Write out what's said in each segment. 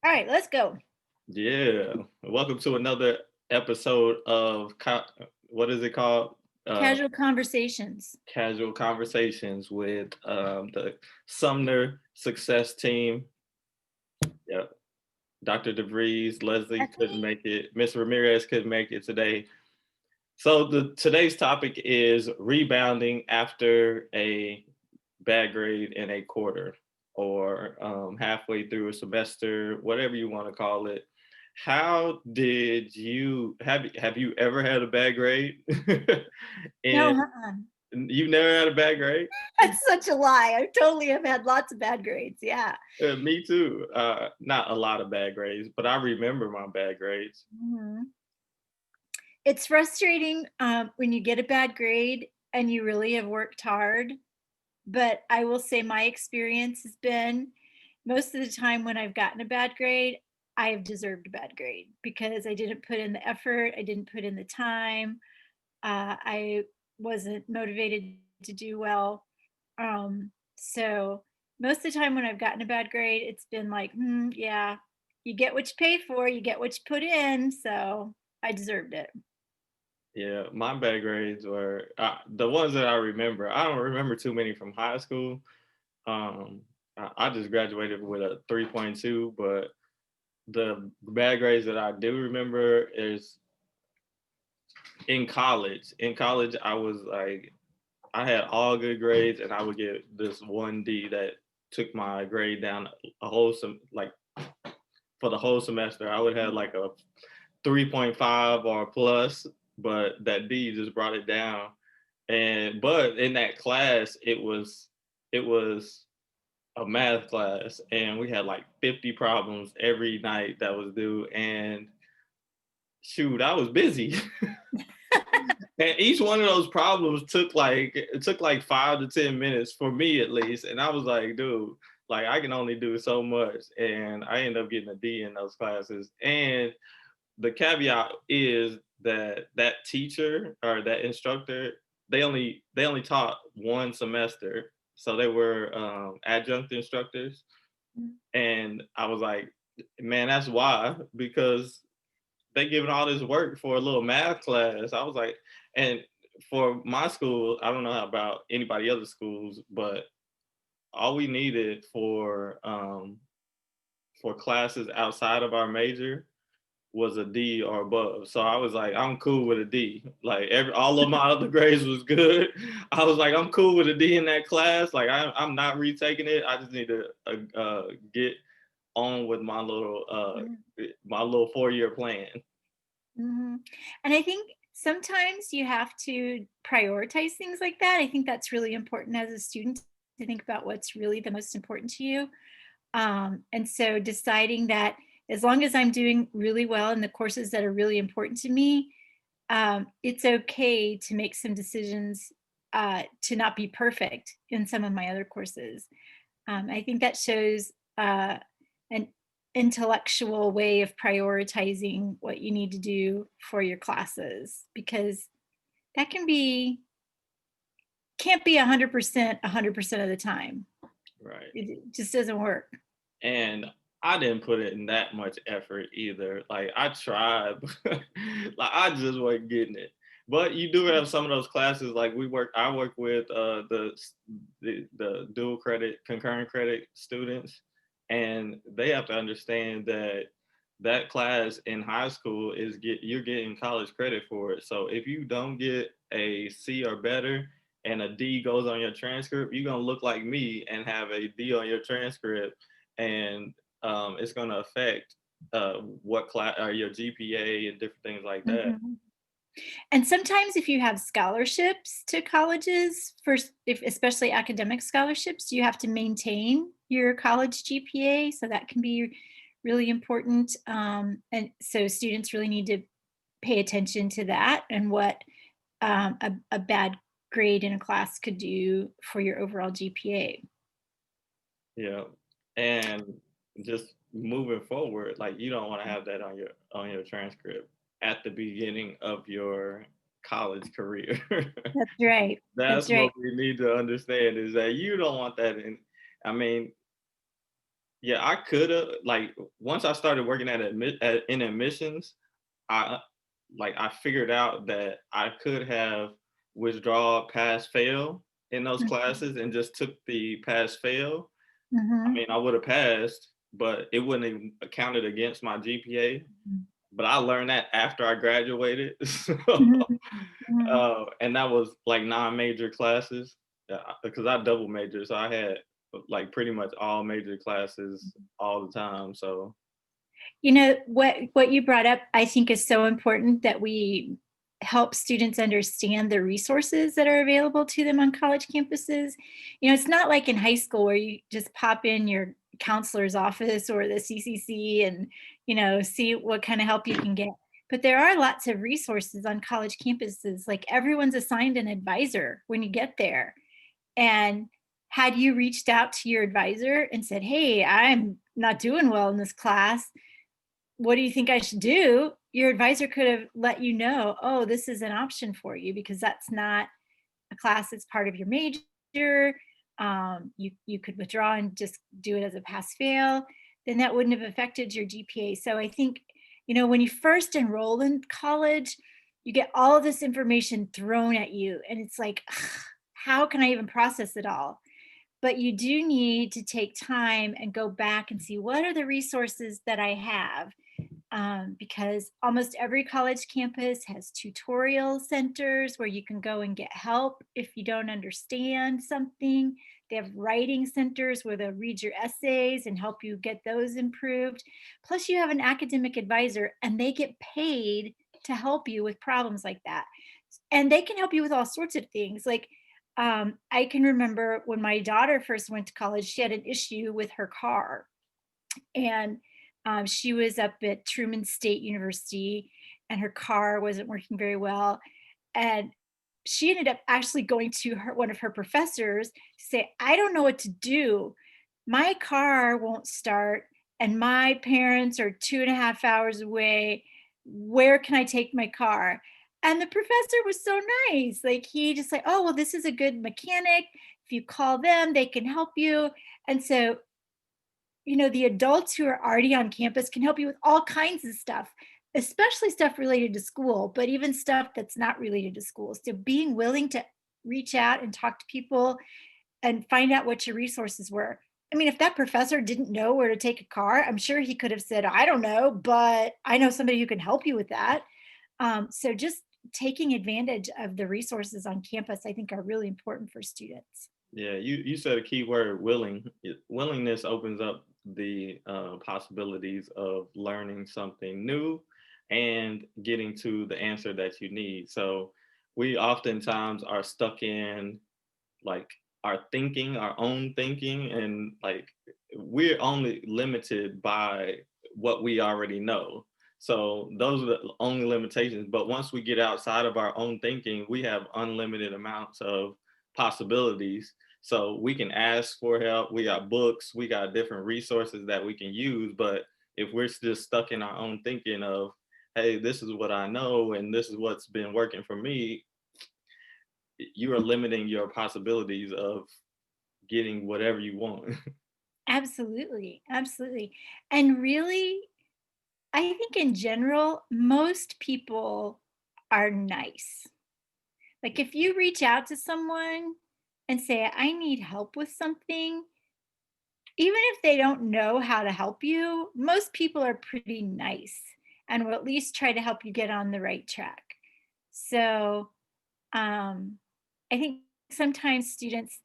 All right, let's go. Yeah. Welcome to another episode of what is it called? Uh, Casual conversations. Casual Conversations with the Sumner Success Team. Yeah. Dr. DeVries, Leslie That's couldn't me. make it. Miss Ramirez couldn't make it today. So today's topic is rebounding after a bad grade in a quarter or halfway through a semester, whatever you want to call it. How did you have you ever had a bad grade? No, And you never had a bad grade? that's such a lie. I totally have had lots of bad grades. Yeah. Me too. Not a lot of bad grades, but I remember my bad grades. Mhm. It's frustrating when you get a bad grade and you really have worked hard. But I will say my experience has been most of the time when I've gotten a bad grade, I have deserved a bad grade because I didn't put in the effort, I didn't put in the time, I wasn't motivated to do well. So most of the time when I've gotten a bad grade, it's been like, yeah, you get what you pay for, you get what you put in. So I deserved it. Yeah, my bad grades were the ones that I remember. I don't remember too many from high school. Um, I just graduated with a 3.2, but the bad grades that I do remember is in college. In college, I was like, I had all good grades, and I would get this one D that took my grade down a whole like for the whole semester. I would have like a 3.5 or plus, but that D just brought it down. And but in that class, it was a math class, and we had like 50 problems every night that was due. And shoot, I was busy. And each one of those problems took like 5 to 10 minutes for me at least. And I was like, dude, like I can only do so much. And I ended up getting a D in those classes. And the caveat is that that teacher or that instructor, they only taught one semester. So they were adjunct instructors. And I was like, man, that's why, because they giving all this work for a little math class. I was like, and for my school, I don't know about anybody other schools, but all we needed for classes outside of our major was a D or above. So I was like, I'm cool with a D. Like all of my other grades was good. I was like, I'm cool with a D in that class. Like I'm not retaking it. I just need to get on with my little 4-year plan. Mhm. And I think sometimes you have to prioritize things like that. I think that's really important as a student to think about what's really the most important to you. And so deciding that as long as I'm doing really well in the courses that are really important to me, it's okay to make some decisions to not be perfect in some of my other courses. I think that shows an intellectual way of prioritizing what you need to do for your classes because that can't be 100% of the time. Right. It just doesn't work. And I didn't put in that much effort either. Like I tried, but like I just wasn't getting it. But you do have some of those classes like I work with the dual credit, concurrent credit students, and they have to understand that that class in high school you're getting college credit for it. So if you don't get a C or better and a D goes on your transcript, you're gonna look like me and have a D on your transcript, and it's going to affect what class or your GPA and different things like that. Mhm. And sometimes if you have scholarships to colleges, if especially academic scholarships, you have to maintain your college GPA, so that can be really important. And so students really need to pay attention to that and what a bad grade in a class could do for your overall GPA. Yeah, and just moving forward, like you don't want to have that on your transcript at the beginning of your college career. That's right. That's That's what right. we need to understand is that you don't want that in. I mean, Yeah, I coulda like once I started working in admissions, I I figured out that I could have withdraw pass fail in those Mhm, classes and just took the pass fail. I mhm, mean, I would have passed, but it wouldn't have counted against my GPA. mhm, But I learned that after I graduated. So, mhm, mhm. and that was like non-major classes because I double major, so I had like pretty much all major classes all the time. So You know, what you brought up, I think is so important that we help students understand the resources that are available to them on college campuses. You know, it's not like in high school where you just pop in your counselor's office or the CCC and, see what kind of help you can get. But there are lots of resources on college campuses. Like everyone's assigned an advisor when you get there. And had you reached out to your advisor and said, "Hey, I'm not doing well in this class, what do you think I should do?" Your advisor could have let you know, "Oh, this is an option for you because that's not a class that's part of your major. You could withdraw and just do it as a pass fail. Then that wouldn't have affected your GPA." So I think, when you first enroll in college, you get all of this information thrown at you, and it's like, how can I even process it all? But you do need to take time and go back and see what are the resources that I have, because almost every college campus has tutorial centers where you can go and get help if you don't understand something. They have writing centers where they'll read your essays and help you get those improved. Plus, you have an academic advisor and they get paid to help you with problems like that. And they can help you with all sorts of things. Like, I can remember when my daughter first went to college, she had an issue with her car, and she was up at Truman State University, and her car wasn't working very well. And she ended up actually going to one of her professors to say, "I don't know what to do. My car won't start, and my parents are 2.5 hours away. Where can I take my car?" And the professor was so nice. Like he just like, "Oh, well, this is a good mechanic. If you call them, they can help you." And so, the adults who are already on campus can help you with all kinds of stuff, especially stuff related to school, but even stuff that's not related to school. So being willing to reach out and talk to people and find out what your resources were. I mean, if that professor didn't know where to take a car, I'm sure he could have said, "I don't know, but I know somebody who can help you with that." So just taking advantage of the resources on campus, I think, are really important for students. yeah, you said a key word, willing. Willingness opens up the possibilities of learning something new and getting to the answer that you need. So we oftentimes are stuck in like our thinking, our own thinking, and like we're only limited by what we already know. So those are the only limitations. But once we get outside of our own thinking, we have unlimited amounts of possibilities. So we can ask for help. We got books, we got different resources that we can use. But if we're just stuck in our own thinking of, hey, this is what I know and this is what's been working for me, you are limiting your possibilities of getting whatever you want. Absolutely. Absolutely. And really, I think in general, most people are nice. Like if you reach out to someone and say, "I need help with something," even if they don't know how to help you, most people are pretty nice and will at least try to help you get on the right track. So um, I think sometimes students,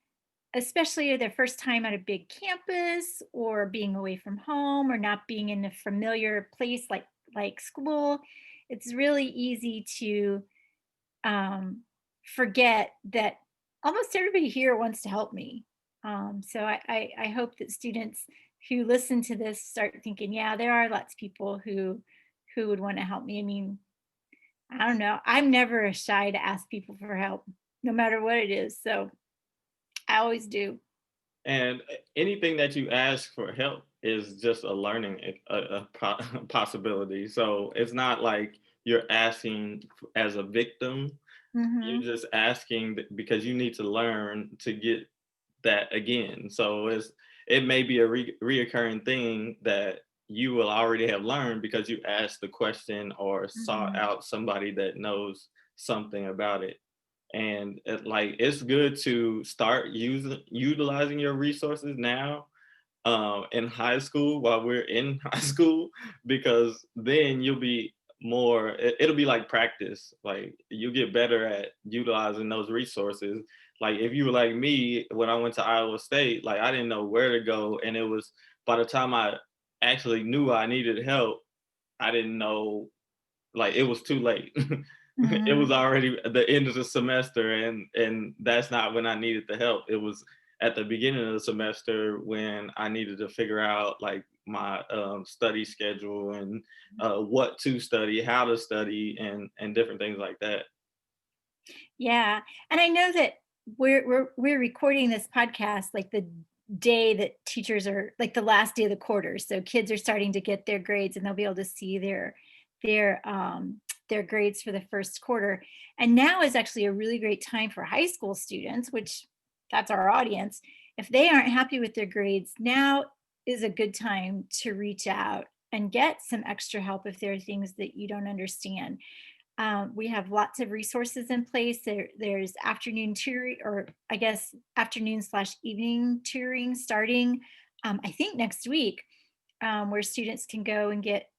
especially their first time at a big campus or being away from home or not being in a familiar place like school, it's really easy to forget that almost everybody here wants to help me. So I hope that students who listen to this start thinking, yeah, there are lots of people who would want to help me. I mean, I don't know. I'm never shy to ask people for help, no matter what it is. So I always do. And anything that you ask for help is just a learning possibility. So it's not like you're asking as a victim. You're Hmm. just asking because you need to learn to get that again. So it may be a reoccurring thing that you will already have learned because you asked the question or sought Mhm. out somebody that knows something about it. And like it's good to start using utilizing your resources now in high school while we're in high school, because then you'll be more it'll be like practice, like you get better at utilizing those resources. Like if you were like me when I went to Iowa State, like I didn't know where to go, and it was by the time I actually knew I needed help, I didn't know, like it was too late. It was Mhm. already the end of the semester, and that's not when I needed the help. It was at the beginning of the semester when I needed to figure out like my study schedule and what to study, how to study, and different things like that. Yeah, and I know that we're recording this podcast like the day that teachers are like the last day of the quarter. So kids are starting to get their grades and they'll be able to see their their grades for the first quarter. And now is actually a really great time for high school students, which that's our audience. If they aren't happy with their grades, now is a good time to reach out and get some extra help if there are things that you don't understand. We have lots of resources in place. There's afternoon tutoring, or I guess afternoon slash evening tutoring starting, I think next week, where students can go and get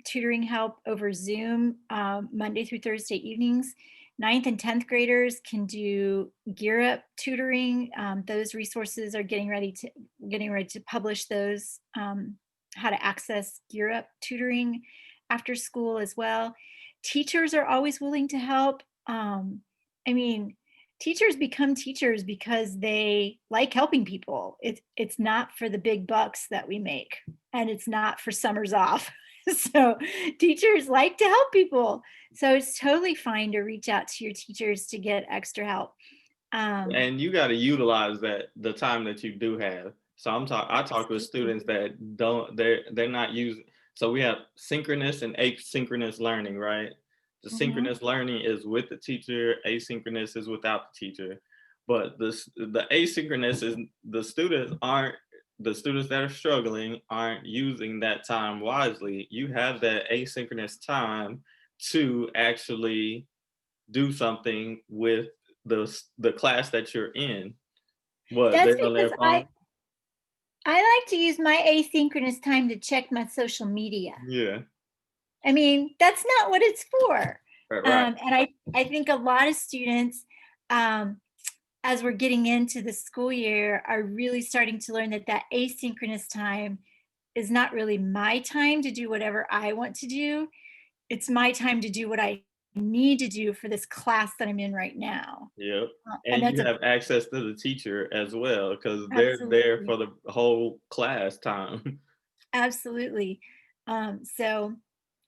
tutoring help over Zoom Monday through Thursday evenings. Ninth and 10th graders can do Gear Up tutoring. Those resources are getting ready to publish those, how to access Gear Up tutoring after school as well. Teachers are always willing to help. I mean, teachers become teachers because they like helping people. It's not for the big bucks that we make, and it's not for summers off. So teachers like to help people. So it's totally fine to reach out to your teachers to get extra help. Um, And you got to utilize that the time that you do have. So I talk with students Absolutely. that don't they're not using. So we have synchronous and asynchronous learning, right? The Mhm. synchronous learning is with the teacher, asynchronous is without the teacher. But the asynchronous is the students that are struggling aren't using that time wisely. You have that asynchronous time to actually do something with the class that you're in. What, That's they're on because their I phone? I like to use my asynchronous time to check my social media. Yeah, I mean, that's not what it's for. right. And I think a lot of students, um, as we're getting into the school year, are really starting to learn that that asynchronous time is not really my time to do whatever I want to do. It's my time to do what I need to do for this class that I'm in right now. Yep. And And that's you a have access to the teacher as well because they're there absolutely, for the whole class time. absolutely. So,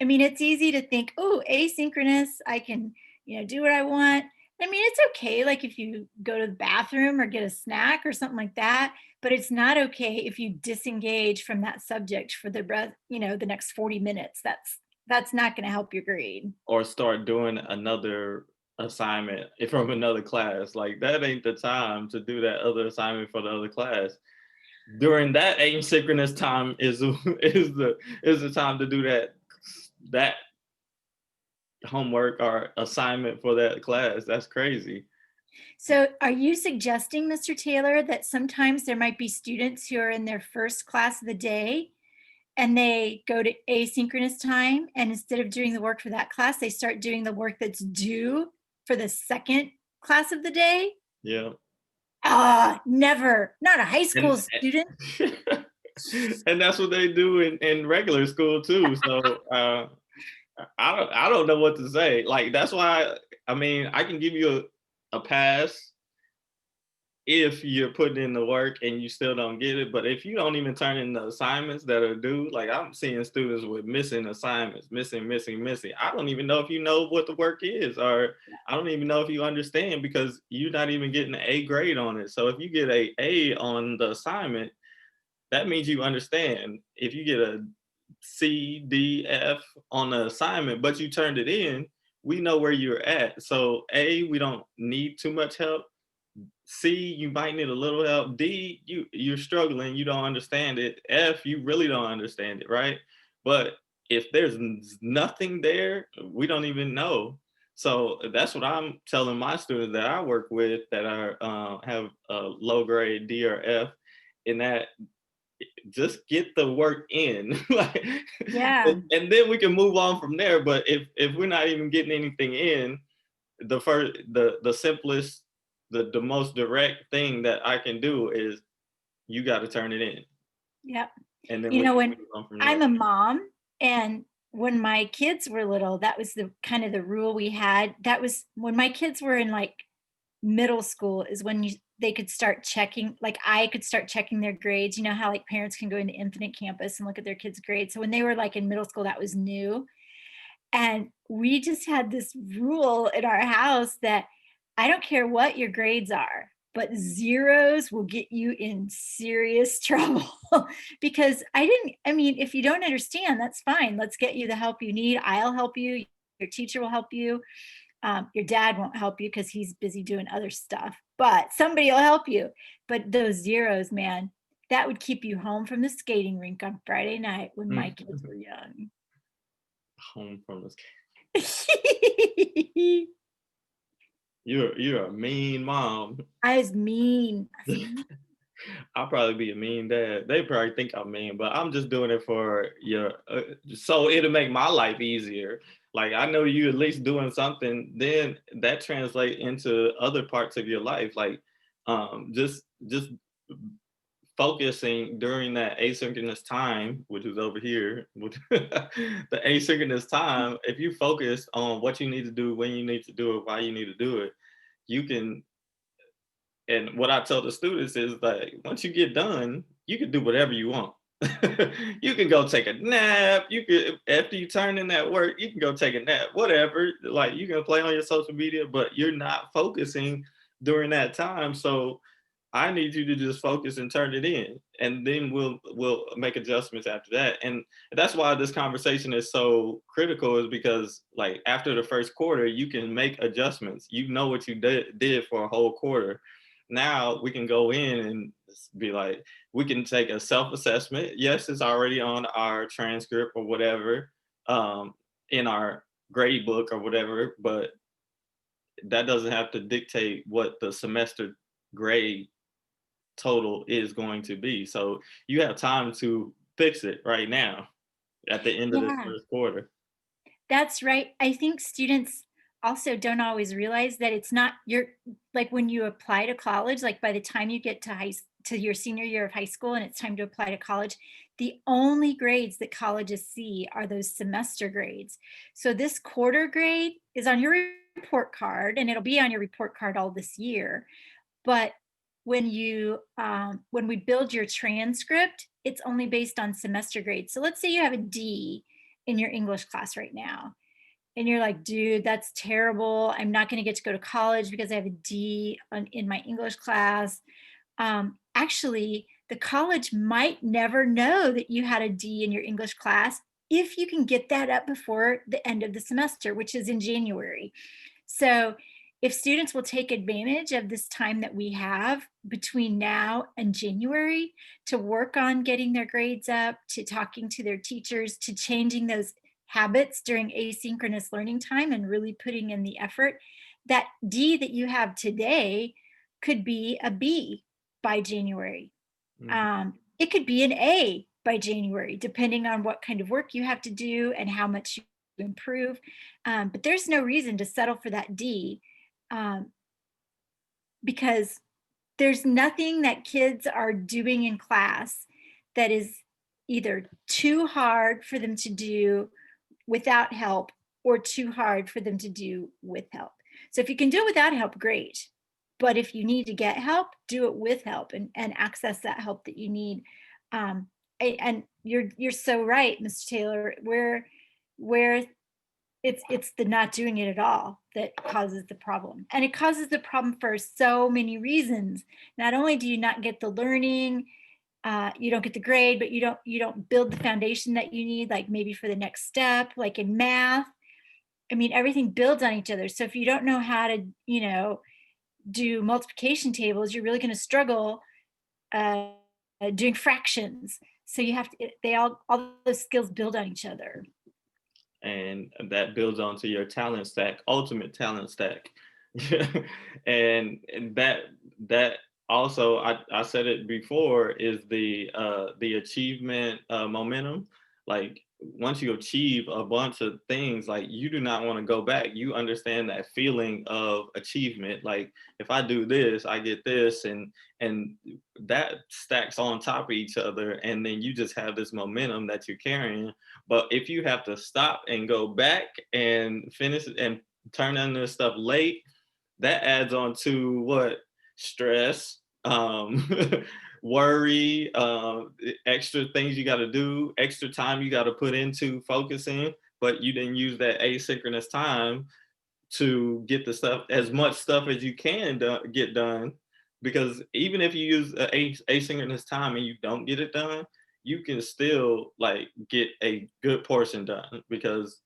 I mean, it's easy to think, oh, asynchronous, I can, do what I want. I mean, it's okay, like if you go to the bathroom or get a snack or something like that, but it's not okay if you disengage from that subject for the next 40 minutes. That's not going to help your grade. Or start doing another assignment from another class. Like that ain't the time to do that other assignment for the other class. During that asynchronous time is is the time to do that homework or assignment for that class. That's crazy. So, are you suggesting, Mr. Taylor, that sometimes there might be students who are in their first class of the day and they go to asynchronous time, and instead of doing the work for that class, they start doing the work that's due for the second class of the day? Yeah. Ah, never. Not a high And school student. and that's what they do in regular school too. So I don't know what to say. Like that's why I mean I can give you a pass if you're putting in the work and you still don't get it. But if you don't even turn in the assignments that are due, like I'm seeing students with missing assignments, missing. I don't even know if you know what the work is, or I don't even know if you understand because you're not even getting an A grade on it. So if you get A on the assignment, that means you understand. If you get a C, D, F on the assignment, but you turned it in, we know where you're at. So A, we don't need too much help. C, you might need a little help. D, you're struggling, you don't understand it. F, you really don't understand it, right? But if there's nothing there, we don't even know. So that's what I'm telling my students that I work with that are have a low grade D or F, in that just get the work in, like, Yeah. and then we can move on from there. But if we're not even getting anything in, the simplest, the most direct thing that I can do is you got to turn it in, Yep. and then You we know, can when move on from there. I'm a mom, and when my kids were little, that was the kind of the rule we had. That was when my kids were in like middle school is when they could start checking, like I could start checking their grades. You know how like parents can go into Infinite Campus and look at their kids' grades. So when they were like in middle school, that was new. And we just had this rule in our house that I don't care what your grades are, but zeros will get you in serious trouble. Because I mean, if you don't understand, that's fine. Let's get you the help you need. I'll help you. Your teacher will help you. Your dad won't help you because he's busy doing other stuff, but somebody will help you. But those zeros, man, that would keep you home from the skating rink on Friday night when my Mm. kids were young. Home from this. I You're a mean mom. was mean. I was mean. I'll probably be a mean dad. They probably think I'm mean, but I'm just doing it for your, so it'll make my life easier. Like I know you at least doing something, then that translate into other parts of your life. Like just focusing during that asynchronous time, which is over here, with the asynchronous time. If you focus on what you need to do, when you need to do it, why you need to do it, you can. And what I tell the students is like, once you get done, you can do whatever you want. You can go take a nap. You could, after you turn in that work, you can go take a nap, whatever. Like you can play on your social media, but you're not focusing during that time. So I need you to just focus and turn it in, and then we'll make adjustments after that. And that's why this conversation is so critical, is because like after the first quarter, you can make adjustments. You know what you did for a whole quarter. Now we can go in and be like, we can take a self-assessment. Yes, it's already on our transcript or whatever, in our grade book or whatever, but that doesn't have to dictate what the semester grade total is going to be. So you have time to fix it right now at the end of this Yeah. first quarter. That's right. I think students also don't always realize that it's not your, like when you apply to college, like by the time you get to to your senior year of high school and it's time to apply to college, the only grades that colleges see are those semester grades. So this quarter grade is on your report card and it'll be on your report card all this year. But when we build your transcript, it's only based on semester grades. So let's say you have a D in your English class right now, and you're like, dude, that's terrible. I'm not going to get to go to college because I have a D in my English class. Actually, the college might never know that you had a D in your English class if you can get that up before the end of the semester, which is in January. So if students will take advantage of this time that we have between now and January to work on getting their grades up, to talking to their teachers, to changing those habits during asynchronous learning time and really putting in the effort, that D that you have today could be a B by January. Mhm. It could be an A by January, depending on what kind of work you have to do and how much you improve. But there's no reason to settle for that D, um, because there's nothing that kids are doing in class that is either too hard for them to do without help or too hard for them to do with help. So if you can do it without help, great. But if you need to get help, do it with help and access that help that you need. And you're so right, Mr. Taylor. Where it's the not doing it at all that causes the problem, and it causes the problem for so many reasons. Not only do you not get the learning, you don't get the grade, but you don't build the foundation that you need, like maybe for the next step, like in math. I mean, everything builds on each other. So if you don't know how to, do multiplication tables, you're really going to struggle uh, doing fractions. So you have to, they all those skills build on each other. And that builds onto your talent stack, ultimate talent stack. And that also, I said it before, is the achievement momentum. Like once you achieve a bunch of things, like you do not want to go back. You understand that feeling of achievement. Like if I do this, I get this, and that stacks on top of each other, and then you just have this momentum that you're carrying. But if you have to stop and go back and finish and turn in this stuff late, that adds on to what? Stress, worry, extra things you got to do, extra time you got to put into focusing, but you didn't use that asynchronous time to get the stuff, as much stuff as you can get done. Because even if you use asynchronous time and you don't get it done, you can still like get a good portion done. Because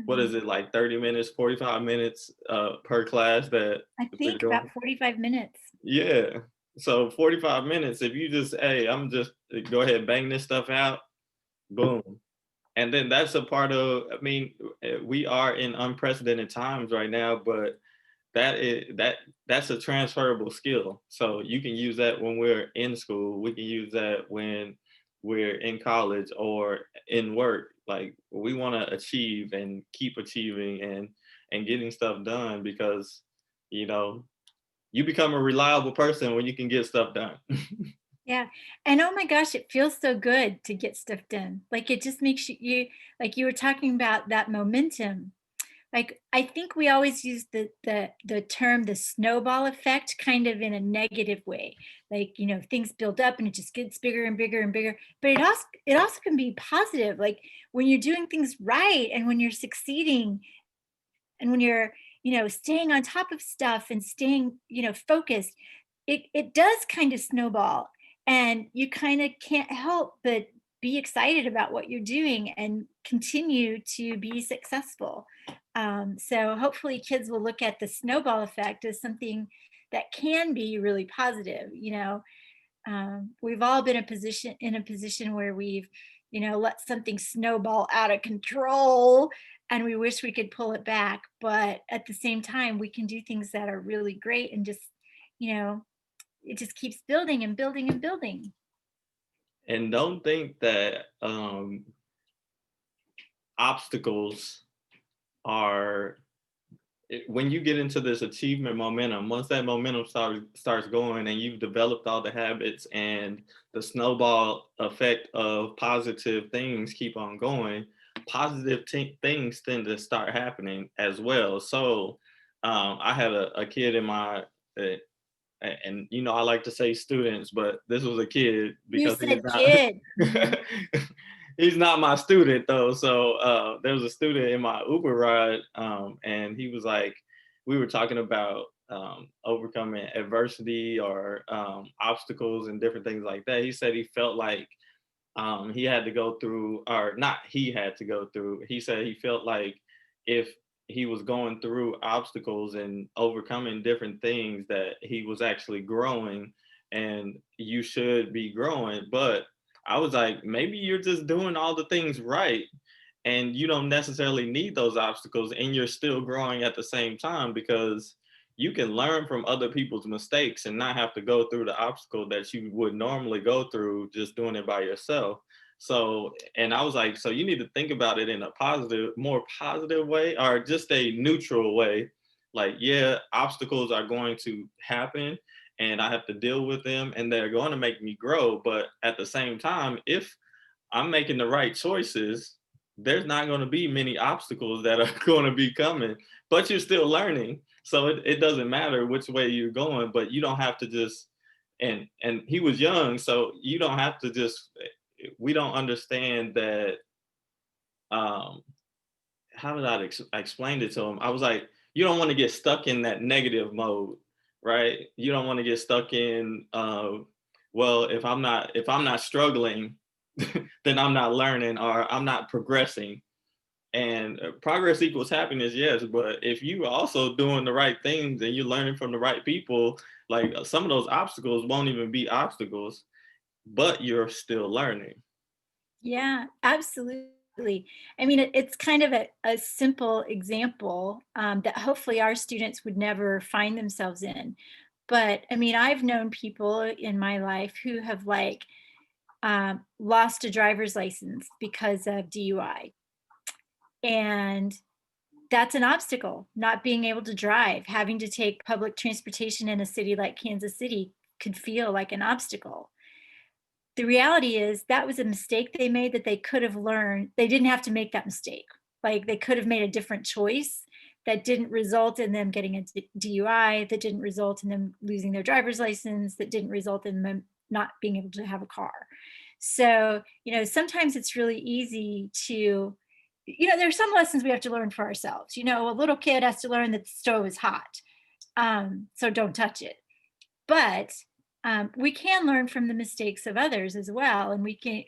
what is Mhm. it, like 30 minutes, 45 minutes per class that I we're think doing? about 45 minutes. Yeah. So 45 minutes, if you just, hey, I'm just go ahead and bang this stuff out, boom. And then that's a part of, I mean, we are in unprecedented times right now, but that's a transferable skill. So you can use that when we're in school. We can use that when we're in college or in work. Like we want to achieve and keep achieving and getting stuff done, because you know you become a reliable person when you can get stuff done. Yeah. And oh my gosh, it feels so good to get stuff done. Like it just makes you, like you were talking about that momentum. Like I think we always use the term the snowball effect kind of in a negative way. Like, you know, things build up and it just gets bigger and bigger and bigger. But it also can be positive. Like when you're doing things right and when you're succeeding and when you're, you know, staying on top of stuff and staying, you know, focused, it does kind of snowball, and you kind of can't help but be excited about what you're doing and continue to be successful. So hopefully kids will look at the snowball effect as something that can be really positive. You know, we've all been in a position where we've, you know, let something snowball out of control and we wish we could pull it back, but at the same time we can do things that are really great and just, you know, it just keeps building and building and building. And don't think that obstacles are, when you get into this achievement momentum, once that momentum starts going and you've developed all the habits and the snowball effect of positive things keep on going, positive things tend to start happening as well. So I had a kid in my, uh, and you know I like to say students, but this was a kid You because he's said not kid. Mhm. he's not my student though. So there was a student in my Uber ride, and he was like, we were talking about overcoming adversity or obstacles and different things like that. He said he felt like he had to go through, or not he had to go through, he said he felt like if he was going through obstacles and overcoming different things that he was actually growing, and you should be growing. But I was like, maybe you're just doing all the things right and you don't necessarily need those obstacles and you're still growing at the same time, because you can learn from other people's mistakes and not have to go through the obstacle that you would normally go through just doing it by yourself. So, and I was like, so you need to think about it in a positive, more positive way, or just a neutral way. Like, yeah, obstacles are going to happen and I have to deal with them and they're going to make me grow. But at the same time, if I'm making the right choices, there's not going to be many obstacles that are going to be coming, but you're still learning. So it doesn't matter which way you're going, but you don't have to just, and he was young, so you don't have to just, we don't understand that. Um, how did I explain it to him? I was like, you don't want to get stuck in that negative mode, right? You don't want to get stuck in, well, if I'm not struggling, then I'm not learning or I'm not progressing. And progress equals happiness, yes. But if you also doing the right things and you're learning from the right people, like some of those obstacles won't even be obstacles, but you're still learning. Yeah, absolutely. I mean, it's kind of a simple example that hopefully our students would never find themselves in. But I mean, I've known people in my life who have like lost a driver's license because of DUI. And that's an obstacle, not being able to drive, having to take public transportation in a city like Kansas City could feel like an obstacle. The reality is that was a mistake they made that they could have learned. They didn't have to make that mistake. Like they could have made a different choice that didn't result in them getting a DUI, that didn't result in them losing their driver's license, that didn't result in them not being able to have a car. So, sometimes it's really easy to, there's some lessons we have to learn for ourselves. A little kid has to learn that the stove is hot. So don't touch it. But we can learn from the mistakes of others as well, and we can,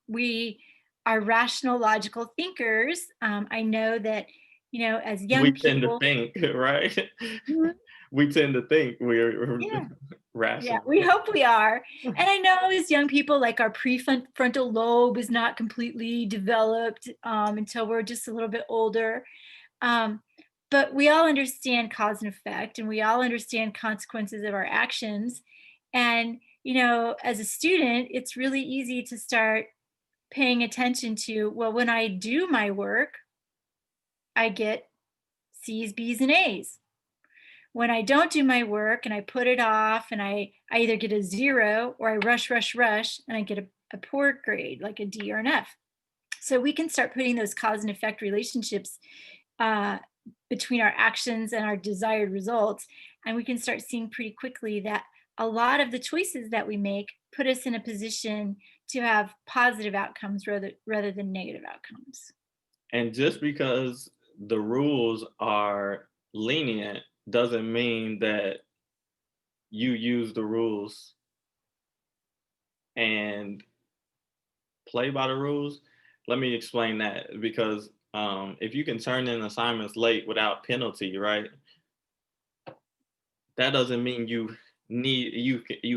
we are rational, logical thinkers. I know that, as young We tend to people. think, right? Mhm. We tend to think we're Yeah, yeah, rational. we hope we are. And I know as young people, like our prefrontal lobe is not completely developed until we're just a little bit older. Um, but we all understand cause and effect, and we all understand consequences of our actions. And, as a student, it's really easy to start paying attention to, well, when I do my work, I get C's, B's, and A's. When I don't do my work and I put it off and I either get a zero or I rush, rush, rush, and I get a poor grade, like a D or an F. So we can start putting those cause and effect relationships uh, between our actions and our desired results. And we can start seeing pretty quickly that a lot of the choices that we make put us in a position to have positive outcomes rather than negative outcomes. And just because the rules are lenient doesn't mean that you use the rules and play by the rules. Let me explain that because if you can turn in assignments late without penalty, right? That doesn't mean you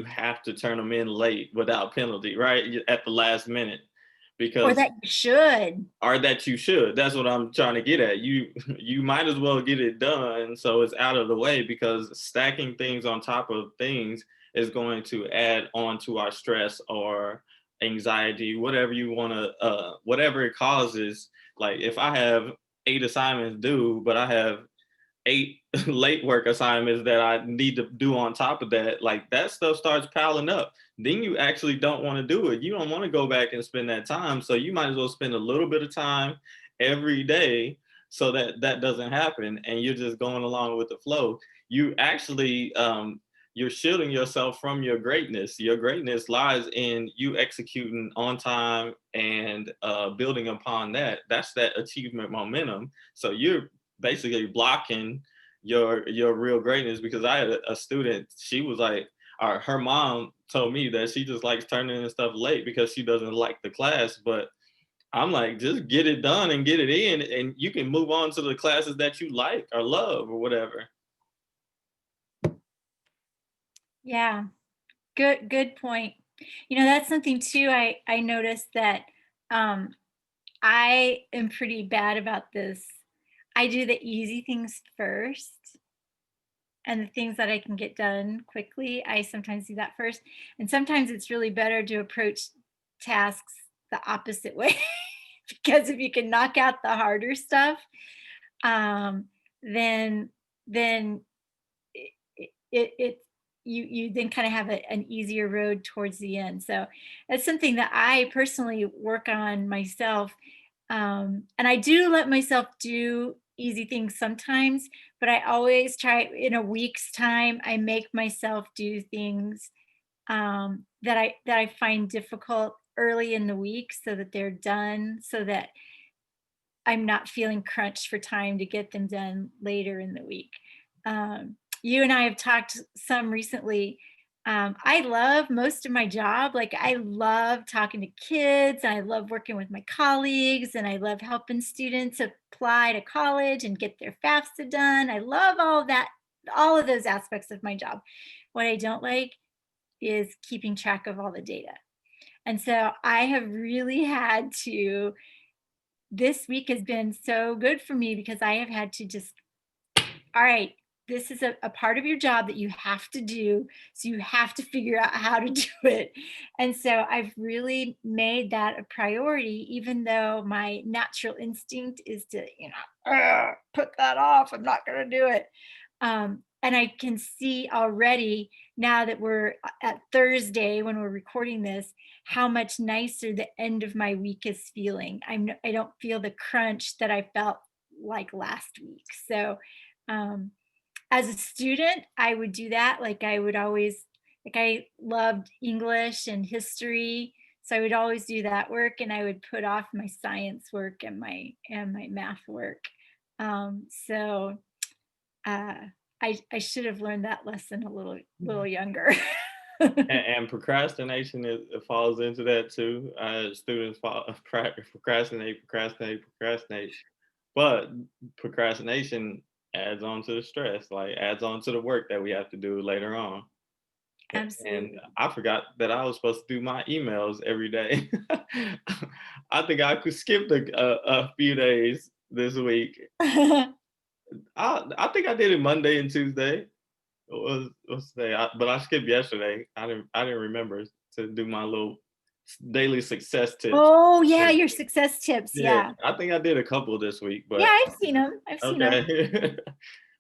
have to turn them in late without penalty, right? At the last minute, Or because that you should. or that you should. That's what I'm trying to get at. You might as well get it done so it's out of the way because stacking things on top of things is going to add on to our stress or anxiety, whatever you want to whatever it causes. Like if I have 8 assignments due, but I have 8 late work assignments that I need to do on top of that, like that stuff starts piling up. Then you actually don't want to do it. You don't want to go back and spend that time. So you might as well spend a little bit of time every day so that that doesn't happen and you're just going along with the flow. You actually you're shielding yourself from your greatness. Your greatness lies in you executing on time and building upon that. That's that achievement momentum. So you're basically blocking your real greatness because I had a student, she was like, her mom told me that she just likes turning in stuff late because she doesn't like the class. But I'm like, just get it done and get it in, and you can move on to the classes that you like or love or whatever. Yeah, good point. That's something too I noticed that um I am pretty bad about this. I do the easy things first, and the things that I can get done quickly, I sometimes do that first. And sometimes it's really better to approach tasks the opposite way because if you can knock out the harder stuff, um, then then it you then kind of have an easier road towards the end. So that's something that I personally work on myself. And I do let myself do easy things sometimes, but I always try in a week's time, I make myself do things that I find difficult early in the week so that they're done, so that I'm not feeling crunched for time to get them done later in the week. You and I have talked some recently I love most of my job. Like, I love talking to kids, and I love working with my colleagues, and I love helping students apply to college and get their FAFSA done. I love all of that, all of those aspects of my job. What I don't like is keeping track of all the data. And so I have really had to, this week has been so good for me because I have had to just, all right, this is a part of your job that you have to do. So you have to figure out how to do it. And so I've really made that a priority, even though my natural instinct is to, put that off. I'm not going to do it. And I can see already now that we're at Thursday when we're recording this, how much nicer the end of my week is feeling. I don't feel the crunch that I felt like last week. So, um, as a student, I would do that. Like I would always, like I loved English and history, so I would always do that work, and I would put off my science work and my math work. So uh, I should have learned that lesson a little younger. And procrastination it falls into that too. Students procrastinate, but procrastination adds on to the stress, like adds on to the work that we have to do later on. And Absolutely. I forgot that I was supposed to do my emails every day. I think I could skip a few days this week. I think I did it Monday and Tuesday. What's today? But I skipped yesterday. I didn't remember to do my little daily success tips. Oh yeah, your success tips. Yeah, Yeah. I think I did a couple this week, Yeah, but I've seen them. I've seen them. okay.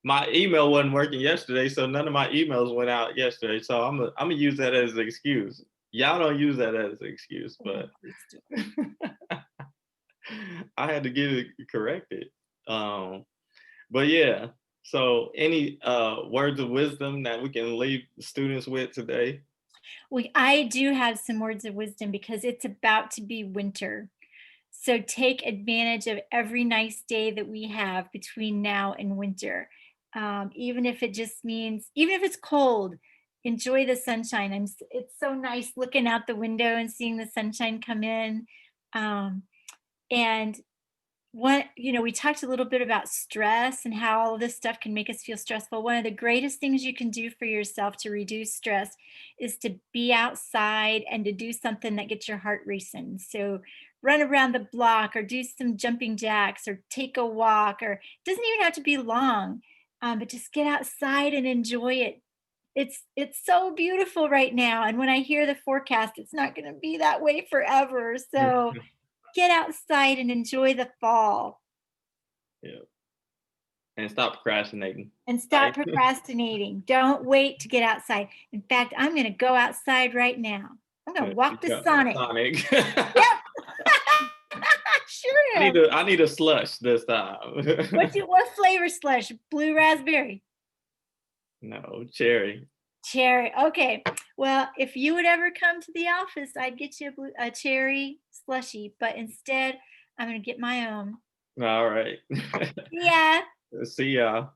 My email wasn't working yesterday, so none of my emails went out yesterday. So I'm gonna use that as an excuse. Y'all don't use that as an excuse, Oh, but please do. I had to get it corrected. Um, but yeah. So any words of wisdom that we can leave the students with today? I do have some words of wisdom because it's about to be winter. So take advantage of every nice day that we have between now and winter. Even if it just means, even if it's cold, enjoy the sunshine. It's so nice looking out the window and seeing the sunshine come in. Um, and what, we talked a little bit about stress and how all of this stuff can make us feel stressful. One of the greatest things you can do for yourself to reduce stress is to be outside and to do something that gets your heart racing. So run around the block or do some jumping jacks or take a walk, or it doesn't even have to be long, but just get outside and enjoy it. It's so beautiful right now, and when I hear the forecast, it's not going to be that way forever. So get outside and enjoy the fall Yeah, and stop procrastinating. and stop Right? procrastinating. Don't wait to get outside. In fact, I'm going to go outside right now. I'm going to walk to Yeah, Sonic. Sonic. Yep, sure am. I need a slush this time. What flavor slush? Blue raspberry. No, cherry. Cherry. Okay. Well, if you would ever come to the office, I'd get you a cherry slushy, but instead, I'm going to get my own. All right. Yeah. See y'all.